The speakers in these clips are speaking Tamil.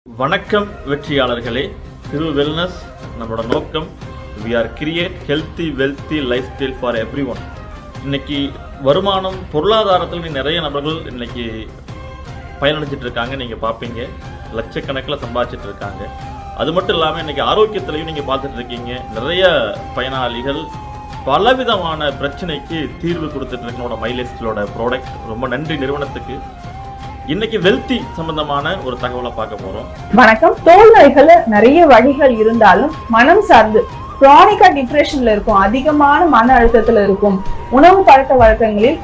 வணக்கம் வெற்றியாளர்களே. திரு வெல்னஸ் நம்மளோட நோக்கம் we are create healthy wealthy lifestyle for everyone. இன்னைக்கு வருமானம் பொருளாதாரத்தில் நிறைய நபர்கள் இன்னைக்கு பயனடைஞ்சிட்டு இருக்காங்க. நீங்கள் பார்ப்பீங்க லட்சக்கணக்கில் சம்பாதிச்சிட்டு இருக்காங்க. அது மட்டும் இல்லாமல் இன்னைக்கு ஆரோக்கியத்திலையும் நீங்கள் பார்த்துட்டு இருக்கீங்க. நிறைய பயனாளிகள் பலவிதமான பிரச்சனைக்கு தீர்வு கொடுத்துட்டு இருக்கோட மைலேஜோட ப்ராடக்ட். ரொம்ப நன்றி நிறுவனத்துக்கு. இன்னைக்கு வெல்த்தி சம்பந்தமான ஒரு தகவலை பார்க்க போறோம். வணக்கம். தோல் நோய்கள் நிறைய வழிகள் இருந்தாலும் மனம் சார்ந்து கிரானிக்கா டிப்ரெஷன்ல இருக்கும், அதிகமான மன அழுத்தத்துல இருக்கும், உணவு பழக்க வழக்கங்களில்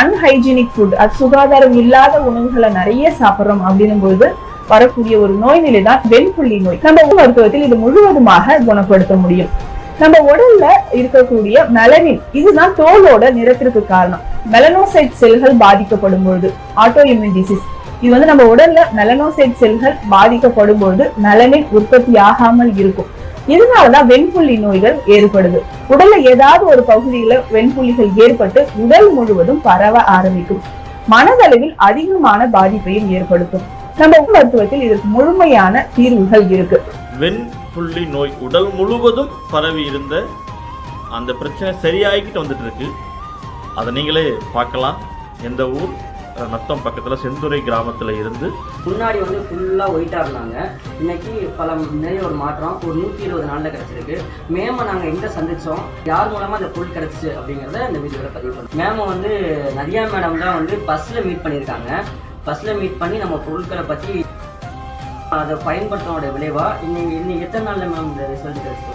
அன்ஹைஜீனிக் ஃபுட், அது சுகாதாரம் இல்லாத உணவுகளை நிறைய சாப்பிடுறோம் அப்படின்னும் போது வரக்கூடிய ஒரு நோய் நிலை தான் வெண்புள்ளி நோய். நம்ம மருத்துவத்தில் இது முழுவதுமாக குணப்படுத்த முடியும். நம்ம உடல்ல இருக்கக்கூடிய மெலனின், இதுதான் தோலோட நிறத்திற்கு காரணம். மெலனோசைட் செல்கள் பாதிக்கப்படும் பொழுது, ஆட்டோ இம்யூன் டிசீஸ், இது வந்து நம்ம உடல்ல மெலனோசைட் செல்கள் பாதிக்கப்படும் பொழுது மெலனின் உற்பத்தி ஆகாமல் இருக்கும். இதனாலதான் வெண்புள்ளி நோய்கள் ஏற்படுது. உடல்ல ஏதாவது ஒரு பகுதியில வெண்புள்ளிகள் ஏற்பட்டு உடல் முழுவதும் பரவ ஆரம்பிக்கும். மனதளவில் அதிகமான பாதிப்பையும் ஏற்படுத்தும். நம்ம மருத்துவத்தில் இதற்கு முழுமையான தீர்வுகள் இருக்கு. வெண்புள்ளி நோய் உடல் முழுவதும் பரவி இருந்த அந்த பிரச்சனை சரியாகிக்கிட்டு வந்துட்டு இருக்கு. அதை நீங்களே பார்க்கலாம். எந்த ஊர்? நத்தம் பக்கத்தில் செந்துறை கிராமத்தில் இருந்து. முன்னாடி வந்து ஃபுல்லாக ஒயிட்டாக இருந்தாங்க. இன்னைக்கு நிறைய ஒரு மாற்றம் ஒரு 120 நாளில் கிடச்சிருக்கு. மேமை நாங்கள் எங்கே சந்தித்தோம், யார் மூலமாக அந்த பொருள் கிடச்சிச்சு அப்படிங்கிறத இந்த வீடியோவில் பதிவு பண்ணுறோம். மேமை வந்து நதியா மேடம் தான் வந்து பஸ்ஸில் மீட் பண்ணியிருக்காங்க. பஸ்ஸில் மீட் பண்ணி நம்ம பொருட்களை பற்றி அதை பயன்படுத்தினோட விளைவா இன்னைக்கு எத்தனை நாளில் மேம் இந்த ரிசல்ட் கிடைச்சி?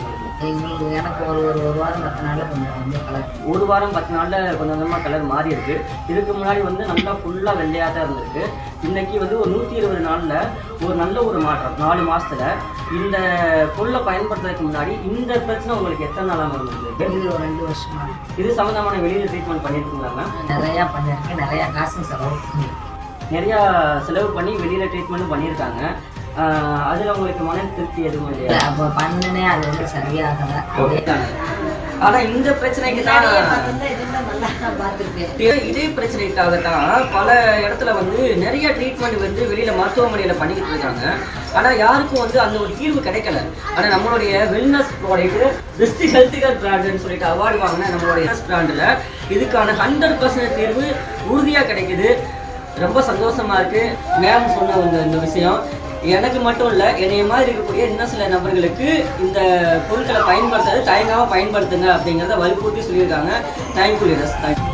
எனக்கு ஒரு வாரம் 10 நாளில் கொஞ்சம் கலர், ஒரு வாரம் 10 நாளில் கொஞ்சம் கொஞ்சமாக கலர் மாறி இருக்கு. இதுக்கு முன்னாடி வந்து நல்லா ஃபுல்லாக வெள்ளையாக தான் இருந்திருக்கு. இன்னைக்கு வந்து ஒரு 120 நாளில் ஒரு நல்ல ஒரு மாற்றம். 4 மாசத்துல இந்த பொருளை பயன்படுத்துறதுக்கு முன்னாடி இந்த பிரச்சனை உங்களுக்கு எத்தனை நாளாக இருந்திருக்கு? இது ஒரு 2 வருஷமா. இது சம்மந்தமான வெளியில் ட்ரீட்மெண்ட் பண்ணியிருக்கீங்களா மேம்? நிறையா பண்ணியிருக்கேன். நிறையா காசு நிறையா செலவு பண்ணி வெளியில் ட்ரீட்மெண்ட்டும் பண்ணியிருக்காங்க. அதில் உங்களுக்கு மன திருப்தி எதுவும் இல்லையா? அப்போ பண்ணினே அது வந்து சரியாகலை. ஆனால் இந்த பிரச்சனைக்கு தான் பார்த்துருக்கேன். இதே பிரச்சனைக்காகத்தான் பல இடத்துல வந்து நிறைய ட்ரீட்மெண்ட் வந்து வெளியில் மருத்துவமனையில் பண்ணிக்கிட்டு இருக்காங்க. ஆனால் யாருக்கும் வந்து அந்த ஒரு தீர்வு கிடைக்கல. ஆனால் நம்மளுடைய வெல்னஸ் ப்ராடக்ட் பெஸ்ட் ஹெல்த்திகர் பிராண்டுன்னு சொல்லிட்டு அவார்டு வாங்கின நம்மளுடைய வெல்னஸ் பிராண்டில் இதுக்கான 100% தீர்வு உறுதியாக கிடைக்குது. ரொம்ப சந்தோஷமா இருக்கு. மேம் சொன்ன இந்த விஷயம் எனக்கு மட்டும் இல்லை, என்னைய மாதிரி இருக்கக்கூடிய இன்னும் சில நபர்களுக்கு இந்த பொருட்களை பயன்படுத்தாது தயங்காமல் பயன்படுத்துங்க அப்படிங்கிறத வலியுறுத்தி சொல்லியிருக்காங்க. Thank you leaders. தேங்க்யூ.